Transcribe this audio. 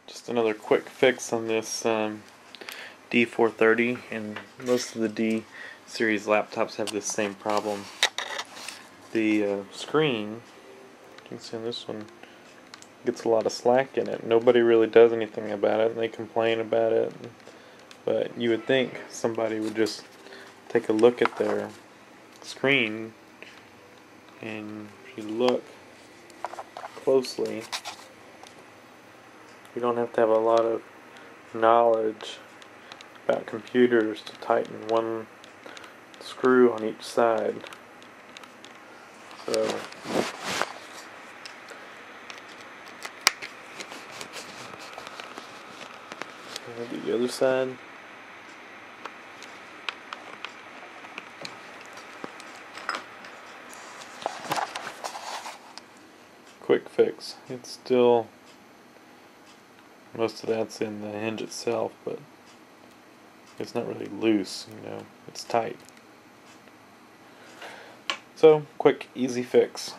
Just another quick fix on this D430, and most of the D series laptops have this same problem. The screen, you can see on this one, gets a lot of slack in it. Nobody really does anything about it, and they complain about it. But you would think somebody would just take a look at their screen, and if you look closely, you don't have to have a lot of knowledge about computers to tighten one screw on each side. So I'll do the other side. Quick fix. It's still, most of that's in the hinge itself, but it's not really loose, it's tight. So, quick, easy fix.